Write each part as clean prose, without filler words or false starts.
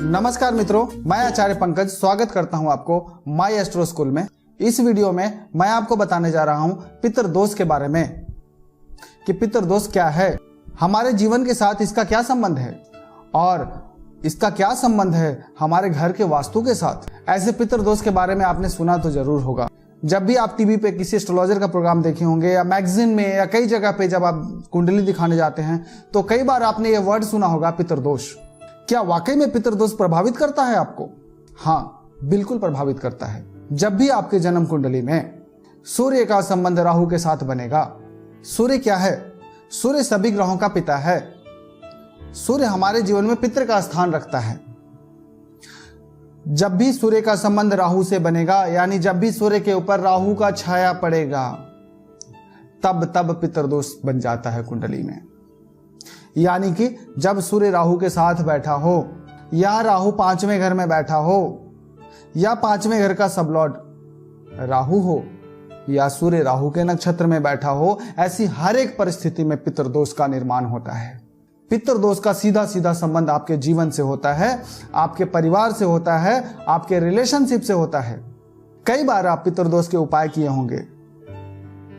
नमस्कार मित्रों, मैं आचार्य पंकज स्वागत करता हूं आपको माय एस्ट्रो स्कूल में। इस वीडियो में मैं आपको बताने जा रहा हूं पितृदोष के बारे में कि पितृदोष क्या है, हमारे जीवन के साथ इसका क्या संबंध है और इसका क्या संबंध है हमारे घर के वास्तु के साथ। ऐसे पितृदोष के बारे में आपने सुना तो जरूर होगा। जब भी आप टीवी पे किसी एस्ट्रोलॉजर का प्रोग्राम देखे होंगे या मैगजीन में या कई जगह पे जब आप कुंडली दिखाने जाते हैं तो कई बार आपने ये वर्ड सुना होगा पितृदोष। क्या वाकई में पितृदोष प्रभावित करता है आपको? हाँ, बिल्कुल प्रभावित करता है। जब भी आपके जन्म कुंडली में सूर्य का संबंध राहु के साथ बनेगा। सूर्य क्या है? सूर्य सभी ग्रहों का पिता है। सूर्य हमारे जीवन में पितृ का स्थान रखता है। जब भी सूर्य का संबंध राहु से बनेगा, यानी जब भी सूर्य के ऊपर राहु का छाया पड़ेगा, तब पितृदोष बन जाता है कुंडली में। यानी कि जब सूर्य राहु के साथ बैठा हो या राहु 5वें घर में बैठा हो या 5वें घर का सबलॉर्ड राहु हो या सूर्य राहु के नक्षत्र में बैठा हो, ऐसी हर एक परिस्थिति में पितृदोष का निर्माण होता है। पितृदोष का सीधा सीधा संबंध आपके जीवन से होता है, आपके परिवार से होता है, आपके रिलेशनशिप से होता है। कई बार आप पितृदोष के उपाय किए होंगे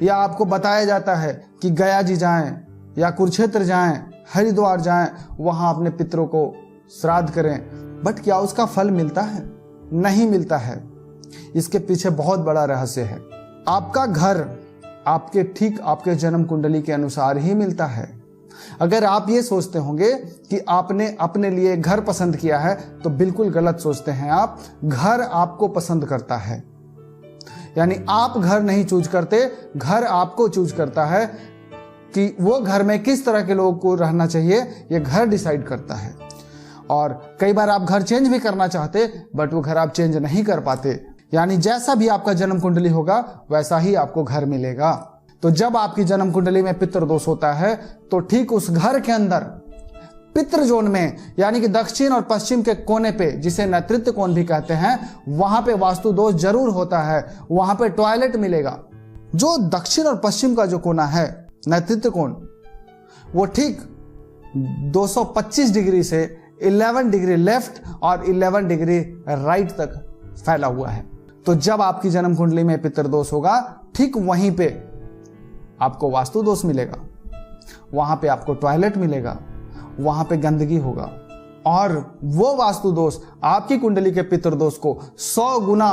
या आपको बताया जाता है कि गया जी जाएं या कुरुक्षेत्र जाएं, हरिद्वार जाएं, वहां अपने पितरों को श्राद्ध करें। बट क्या उसका फल मिलता है? नहीं मिलता है। इसके पीछे बहुत बड़ा रहस्य है। आपका घर आपके जन्म कुंडली के अनुसार ही मिलता है। अगर आप ये सोचते होंगे कि आपने अपने लिए घर पसंद किया है तो बिल्कुल गलत सोचते हैं आप। घर आपको पसंद करता है, यानी आप घर नहीं चूज करते, घर आपको चूज करता है कि वो घर में किस तरह के लोगों को रहना चाहिए, ये घर डिसाइड करता है। और कई बार आप घर चेंज भी करना चाहते बट वो घर आप चेंज नहीं कर पाते। यानी जैसा भी आपका जन्म कुंडली होगा वैसा ही आपको घर मिलेगा। तो जब आपकी जन्म कुंडली में पितृदोष होता है तो ठीक उस घर के अंदर पितृ जोन में, यानी कि दक्षिण और पश्चिम के कोने पे, जिसे नेतृत्व कोण भी कहते हैं, वहां पे वास्तु दोष जरूर होता है। वहां पे टॉयलेट मिलेगा। जो दक्षिण और पश्चिम का जो कोना है, नेतृत्व कोण, वो ठीक 225 डिग्री से 11 डिग्री लेफ्ट और 11 डिग्री राइट तक फैला हुआ है। तो जब आपकी जन्म कुंडली में पितृदोष होगा, ठीक वहीं पे आपको वास्तु दोष मिलेगा। वहां पे आपको टॉयलेट मिलेगा, वहां पे गंदगी होगा और वो वास्तु दोष आपकी कुंडली के पितृदोष को 100 गुना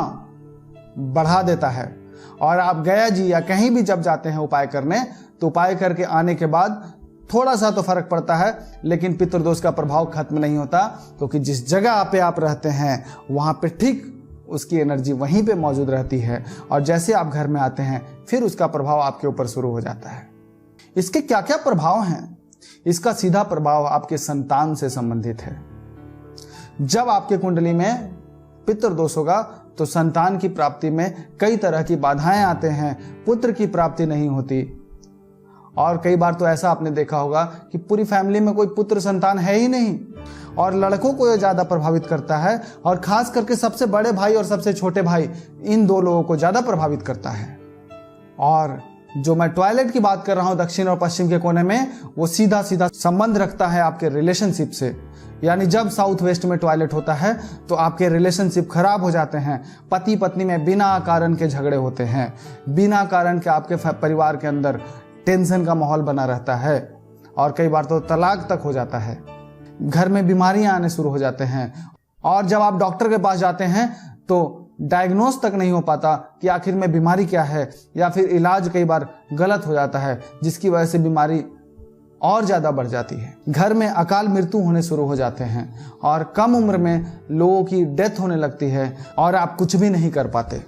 बढ़ा देता है। और आप गया जी या कहीं भी जब जाते हैं उपाय करने, तो उपाय करके आने के बाद थोड़ा सा तो फर्क पड़ता है, लेकिन पितृदोष का प्रभाव खत्म नहीं होता, क्योंकि जिस जगह पे आप रहते हैं वहां पे ठीक उसकी एनर्जी वहीं पे मौजूद रहती है। और जैसे आप घर में आते हैं फिर उसका प्रभाव आपके ऊपर शुरू हो जाता है। इसके क्या क्या प्रभाव हैं? इसका सीधा प्रभाव आपके संतान से संबंधित है। जब आपके कुंडली में पितृदोष होगा तो संतान की प्राप्ति में कई तरह की बाधाएं आते हैं, पुत्र की प्राप्ति नहीं होती। और कई बार तो ऐसा आपने देखा होगा कि पूरी फैमिली में कोई पुत्र संतान है ही नहीं, और लड़कों को यह ज्यादा प्रभावित करता है, और खास करके सबसे बड़े भाई और सबसे छोटे भाई, इन दो लोगों को ज्यादा प्रभावित करता है। और जो मैं टॉयलेट की बात कर रहा हूं दक्षिण और पश्चिम के कोने में, वो सीधा सीधा संबंध रखता है आपके रिलेशनशिप से। यानी जब साउथ वेस्ट में टॉयलेट होता है तो आपके रिलेशनशिप खराब हो जाते हैं। पति पत्नी में बिना कारण के झगड़े होते हैं, बिना कारण के आपके परिवार के अंदर टेंशन का माहौल बना रहता है, और कई बार तो तलाक तक हो जाता है। घर में बीमारियां आने शुरू हो जाते हैं, और जब आप डॉक्टर के पास जाते हैं तो डायग्नोस तक नहीं हो पाता कि आखिर में बीमारी क्या है, या फिर इलाज कई बार गलत हो जाता है जिसकी वजह से बीमारी और ज्यादा बढ़ जाती है। घर में अकाल मृत्यु होने शुरू हो जाते हैं और कम उम्र में लोगों की डेथ होने लगती है और आप कुछ भी नहीं कर पाते।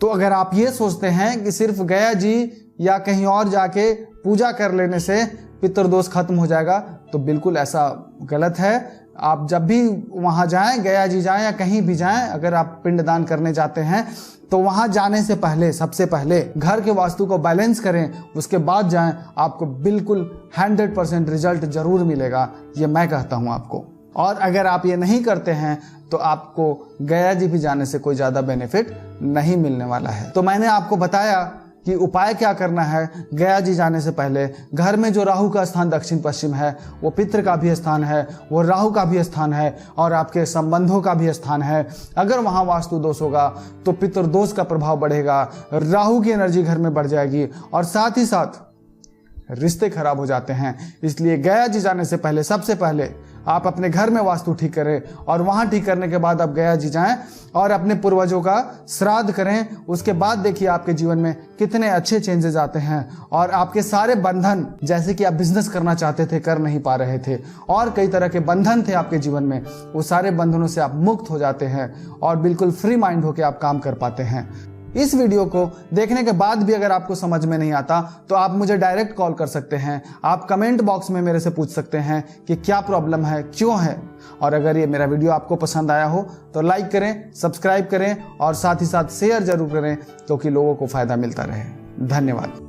तो अगर आप ये सोचते हैं कि सिर्फ गया जी या कहीं और जाके पूजा कर लेने से पितृदोष खत्म हो जाएगा, तो बिल्कुल ऐसा गलत है। आप जब भी वहां जाएं, गया जी जाएं या कहीं भी जाएं, अगर आप पिंडदान करने जाते हैं तो वहां जाने से पहले सबसे पहले घर के वास्तु को बैलेंस करें, उसके बाद जाएं। आपको बिल्कुल 100% रिजल्ट जरूर मिलेगा, ये मैं कहता हूं आपको। और अगर आप ये नहीं करते हैं तो आपको गया जी भी जाने से कोई ज्यादा बेनिफिट नहीं मिलने वाला है। तो मैंने आपको बताया कि उपाय क्या करना है। गया जी जाने से पहले घर में जो राहु का स्थान दक्षिण पश्चिम है, वो पितृ का भी स्थान है, वो राहु का भी स्थान है और आपके संबंधों का भी स्थान है। अगर वहाँ वास्तु दोष होगा तो पितृदोष का प्रभाव बढ़ेगा, राहु की एनर्जी घर में बढ़ जाएगी और साथ ही साथ रिश्ते खराब हो जाते हैं। इसलिए गया जी जाने से पहले सबसे पहले आप अपने घर में वास्तु ठीक करें और वहां ठीक करने के बाद आप गया जी जाएं और अपने पूर्वजों का श्राद्ध करें। उसके बाद देखिए आपके जीवन में कितने अच्छे चेंजेस आते हैं और आपके सारे बंधन, जैसे कि आप बिजनेस करना चाहते थे कर नहीं पा रहे थे और कई तरह के बंधन थे आपके जीवन में, वो सारे बंधनों से आप मुक्त हो जाते हैं और बिल्कुल फ्री माइंड होकर आप काम कर पाते हैं। इस वीडियो को देखने के बाद भी अगर आपको समझ में नहीं आता तो आप मुझे डायरेक्ट कॉल कर सकते हैं। आप कमेंट बॉक्स में मेरे से पूछ सकते हैं कि क्या प्रॉब्लम है, क्यों है। और अगर ये मेरा वीडियो आपको पसंद आया हो तो लाइक करें, सब्सक्राइब करें और साथ ही साथ शेयर जरूर करें, तो कि लोगों को फायदा मिलता रहे। धन्यवाद।